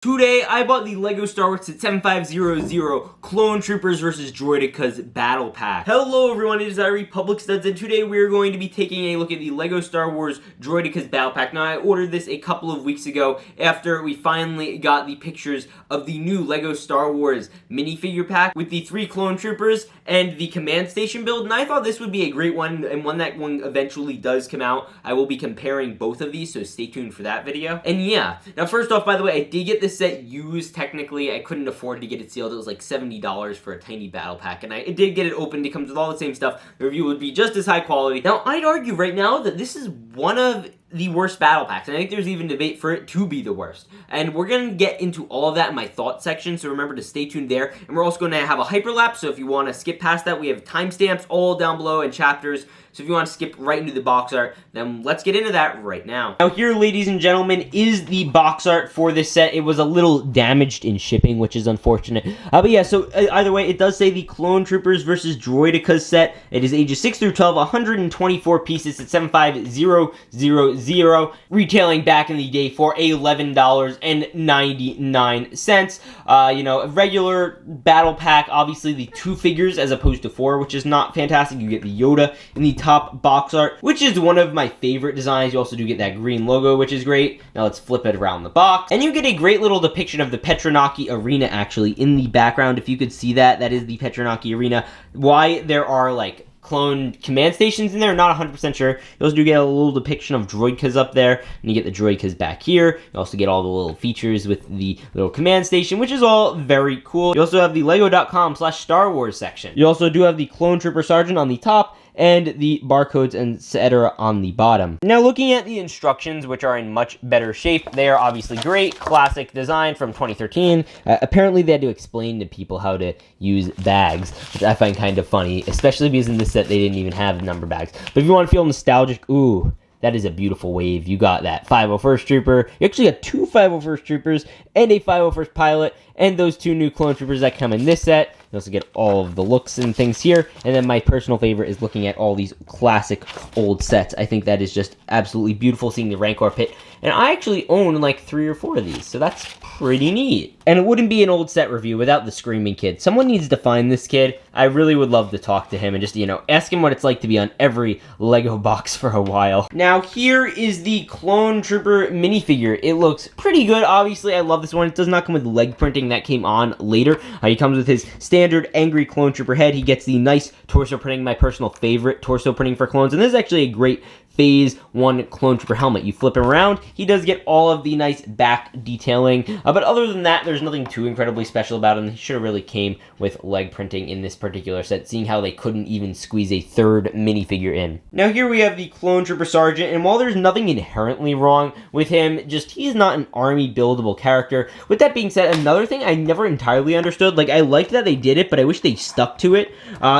Today, I bought the LEGO Star Wars at 7500 Clone Troopers vs. DROIDKAS Battle Pack. Hello everyone, it is Republic Studs, and today we are going to be taking a look at the LEGO Star Wars DROIDKAS Battle Pack. Now, I ordered this a couple of weeks ago after we finally got the pictures of the new LEGO Star Wars minifigure pack with the 3 Clone Troopers and the Command Station build, and I thought this would be a great one, and when that one eventually does come out, I will be comparing both of these, so stay tuned for that video. And yeah, now first off, by the way, I did get this set used. Technically, I couldn't afford to get it sealed. It was like $70 for a tiny battle pack, and I did get it opened. It comes with all the same stuff. The review would be just as high quality. Now, I'd argue right now that this is one of the worst battle packs, and I think there's even debate for it to be the worst. And we're going to get into all of that in my thoughts section, so remember to stay tuned there. And we're also going to have a hyperlapse, so if you want to skip past that, we have timestamps all down below and chapters. So if you want to skip right into the box art, then let's get into that right now. Now here, ladies and gentlemen, is the box art for this set. It was a little damaged in shipping, which is unfortunate. But yeah, so either way, it does say the Clone Troopers versus DROIDKAS set. It is ages 6 through 12, 124 pieces at 75000, retailing back in the day for $11.99. You know, a regular battle pack, obviously the 2 figures as opposed to 4, which is not fantastic. You get the Yoda in the top box art, which is one of my favorite designs. You also do get that green logo, which is great. Now let's flip it around the box, and you get a great little depiction of the Petronaki Arena actually in the background. If you could see that, that is the Petronaki Arena. Why there are like clone command stations in there, not 100% sure. You also do get a little depiction of DROIDKAS up there, and you get the DROIDKAS back here. You also get all the little features with the little command station, which is all very cool. You also have the lego.com/Star Wars section. You also do have the Clone Trooper Sergeant on the top, and the barcodes and etc. on the bottom. Now looking at the instructions, which are in much better shape, they are obviously great. Classic design from 2013. Apparently they had to explain to people how to use bags, which I find kind of funny, especially because in this set they didn't even have number bags. But if you want to feel nostalgic, ooh, that is a beautiful wave. You got that 501st Trooper. You actually got 2 501st Troopers and a 501st Pilot, and those 2 new Clone Troopers that come in this set. You also get all of the looks and things here. And then my personal favorite is looking at all these classic old sets. I think that is just absolutely beautiful, seeing the Rancor pit. And I actually own like 3 or 4 of these, so that's pretty neat. And it wouldn't be an old set review without the Screaming Kid. Someone needs to find this kid. I really would love to talk to him and just, you know, ask him what it's like to be on every LEGO box for a while. Now, here is the Clone Trooper minifigure. It looks pretty good. Obviously, I love this one. It does not come with leg printing. That came on later. He comes with his standard angry Clone Trooper head. He gets the nice torso printing, my personal favorite torso printing for clones. And this is actually a great Phase 1 Clone Trooper helmet. You flip him around, he does get all of the nice back detailing, but other than that, there's nothing too incredibly special about him. He should have really came with leg printing in this particular set, seeing how they couldn't even squeeze a 3rd minifigure in. Now here we have the Clone Trooper Sergeant, and while there's nothing inherently wrong with him, just he's not an army buildable character. With that being said, another thing I never entirely understood, like I liked that they did it, but I wish they stuck to it.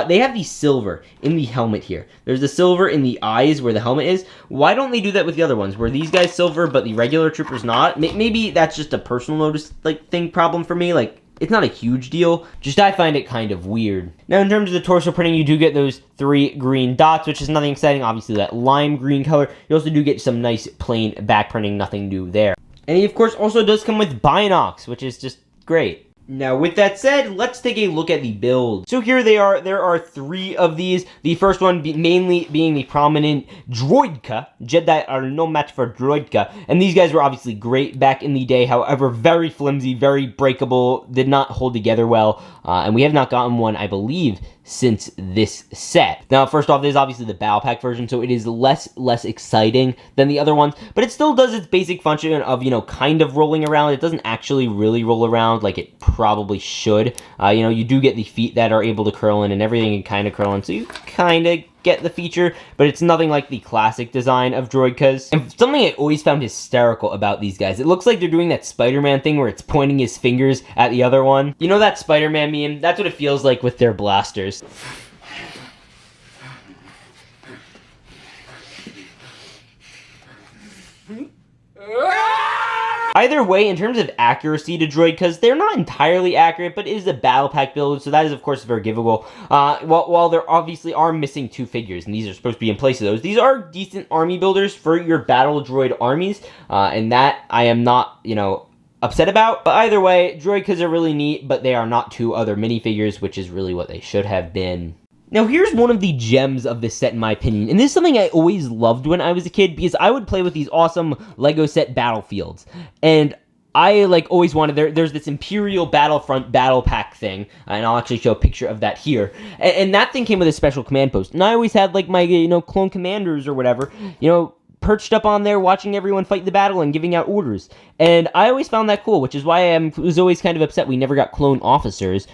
They have the silver in the helmet here. There's the silver in the eyes where the helmet is. Why don't they do that with the other ones? Were these guys silver but the regular troopers not? Maybe that's just a personal notice problem for me. Like, it's not a huge deal, just I find it kind of weird. Now in terms of the torso printing, you do get those 3 green dots, which is nothing exciting. Obviously that lime green color. You also do get some nice plain back printing, nothing new there. And he of course also does come with binocs, which is just great. Now, with that said, let's take a look at the build. So here they are. There are 3 of these. The first one mainly being the prominent DROIDKA. Jedi are no match for DROIDKA. And these guys were obviously great back in the day. However, very flimsy, very breakable, did not hold together well. And we have not gotten one, I believe, since this set. Now, first off, there's obviously the battle pack version, so it is less exciting than the other ones, but it still does its basic function of, you know, kind of rolling around. It doesn't actually really roll around like it probably should. You know, you do get the feet that are able to curl in and everything can kind of curl in, so you kind of get the feature, but it's nothing like the classic design of DROIDKAS. And something I always found hysterical about these guys, it looks like they're doing that Spider-Man thing where it's pointing his fingers at the other one. You know that Spider-Man meme? That's what it feels like with their blasters. Either way, in terms of accuracy to DROIDKAS, they're not entirely accurate, but it is a battle pack build, so that is, of course, forgivable. While there obviously are missing 2 figures, and these are supposed to be in place of those, these are decent army builders for your battle droid armies, and that I am not, you know, upset about. But either way, DROIDKAS are really neat, but they are not 2 other minifigures, which is really what they should have been. Now here's one of the gems of this set in my opinion, and this is something I always loved when I was a kid, because I would play with these awesome Lego set battlefields, and I always wanted, there's this Imperial Battlefront battle pack thing, and I'll actually show a picture of that here, and that thing came with a special command post, and I always had my, clone commanders or whatever, perched up on there watching everyone fight the battle and giving out orders. And I always found that cool, which is why I was always kind of upset we never got clone officers,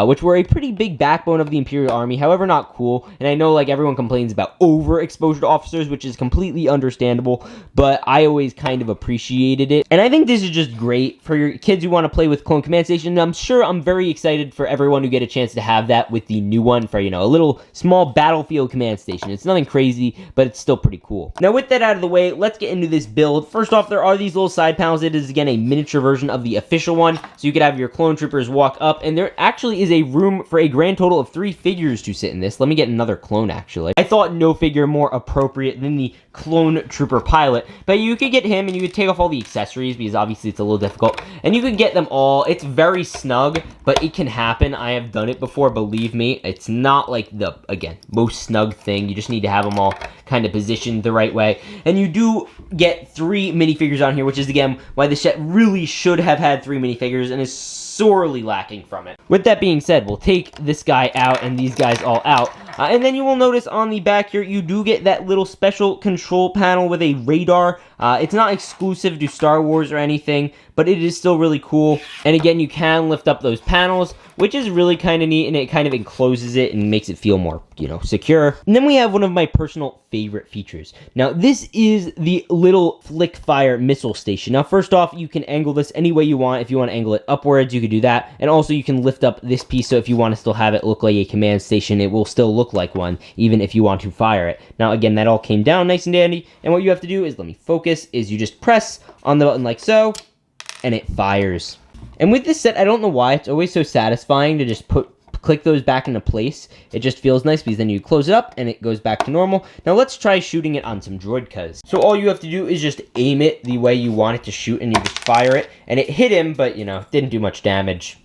which were a pretty big backbone of the Imperial Army, however not cool. And I know everyone complains about overexposure to officers, which is completely understandable, but I always kind of appreciated it. And I think this is just great for your kids who want to play with Clone Command Station. And I'm very excited for everyone who get a chance to have that with the new one for, a little small battlefield command station. It's nothing crazy, but it's still pretty cool. Now with that out of the way, let's get into this build. First off, there are these little side panels. It is again a miniature version of the official one, so you could have your clone troopers walk up, and there actually is a room for a grand total of 3 figures to sit in this. Let me get another clone actually. I thought no figure more appropriate than the clone trooper pilot, but you could get him and you could take off all the accessories because obviously it's a little difficult, and you could get them all. It's very snug, but it can happen. I have done it before, believe me. It's not the, again, most snug thing. You just need to have them all kind of positioned the right way. And you do get 3 minifigures on here, which is again why the set really should have had 3 minifigures and is sorely lacking from it. With that being said, we'll take this guy out and these guys all out. And then you will notice on the back here, you do get that little special control panel with a radar. It's not exclusive to Star Wars or anything, but it is still really cool. And again, you can lift up those panels, which is really kind of neat, and it kind of encloses it and makes it feel more, secure. And then we have one of my personal favorite features. Now, this is the little flick fire missile station. Now, first off, you can angle this any way you want. If you want to angle it upwards, you could do that. And also, you can lift up this piece, so if you want to still have it look like a command station, it will still look like one, even if you want to fire it. Now, again, that all came down nice and dandy, and what you have to do is, let me focus, is you just press on the button like so, and it fires. And with this set, I don't know why, it's always so satisfying to just click those back into place. It just feels nice because then you close it up and it goes back to normal. Now let's try shooting it on some DROIDKAS. So all you have to do is just aim it the way you want it to shoot, and you just fire it, and it hit him, but didn't do much damage.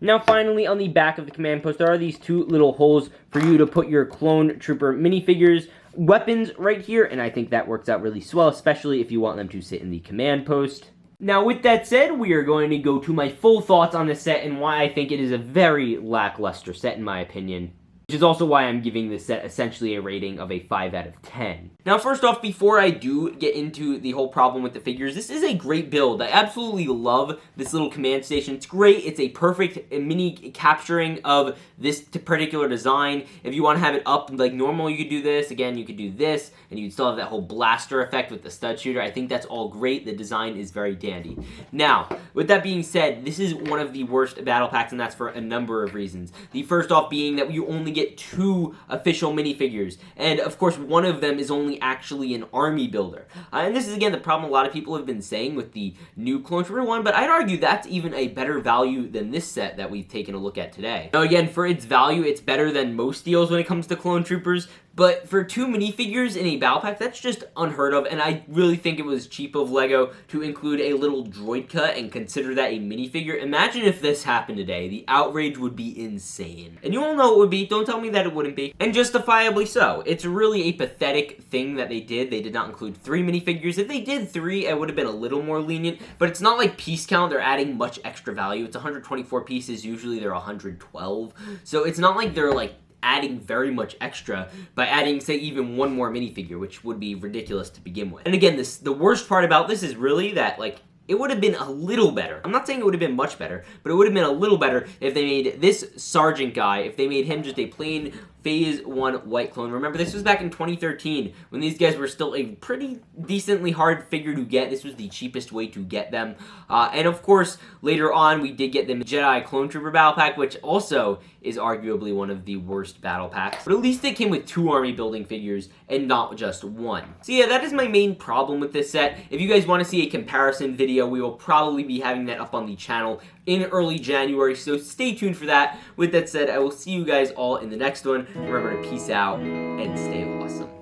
Now finally, on the back of the command post, there are these 2 little holes for you to put your clone trooper minifigures weapons right here, and I think that works out really swell, especially if you want them to sit in the command post. Now, with that said, we are going to go to my full thoughts on this set and why I think it is a very lackluster set, in my opinion. Which is also why I'm giving this set essentially a rating of a 5 out of 10. Now, first off, before I do get into the whole problem with the figures, this is a great build. I absolutely love this little command station. It's great. It's a perfect mini capturing of this particular design. If you want to have it up like normal, you could do this. Again, you could do this, and you'd still have that whole blaster effect with the stud shooter. I think that's all great. The design is very dandy. Now, with that being said, this is one of the worst battle packs, and that's for a number of reasons. The first off being that you only get 2 official minifigures, and of course one of them is only actually an army builder. And this is again the problem a lot of people have been saying with the new Clone Trooper one, but I'd argue that's even a better value than this set that we've taken a look at today. Now again, for its value, it's better than most deals when it comes to Clone Troopers, but for 2 minifigures in a battle pack, that's just unheard of, and I really think it was cheap of LEGO to include a little DROIDKA and consider that a minifigure. Imagine if this happened today. The outrage would be insane. And you all know it would be. Don't tell me that it wouldn't be. And justifiably so. It's really a pathetic thing that they did. They did not include 3 minifigures. If they did 3, I would have been a little more lenient, but it's not like piece count. They're adding much extra value. It's 124 pieces. Usually they're 112. So it's not like they're adding very much extra by adding, say, even 1 more minifigure, which would be ridiculous to begin with. And again, the worst part about this is really that, it would have been a little better. I'm not saying it would have been much better, but it would have been a little better if they made this Sergeant guy, if they made him just a plain Phase 1 white clone. Remember, this was back in 2013 when these guys were still a pretty decently hard figure to get. This was the cheapest way to get them. And of course, later on, we did get the Jedi Clone Trooper Battle Pack, which also is arguably one of the worst battle packs. But at least it came with 2 army building figures and not just 1. So yeah, that is my main problem with this set. If you guys want to see a comparison video, we will probably be having that up on the channel in early January, so stay tuned for that. With that said, I will see you guys all in the next one. Remember to peace out and stay awesome.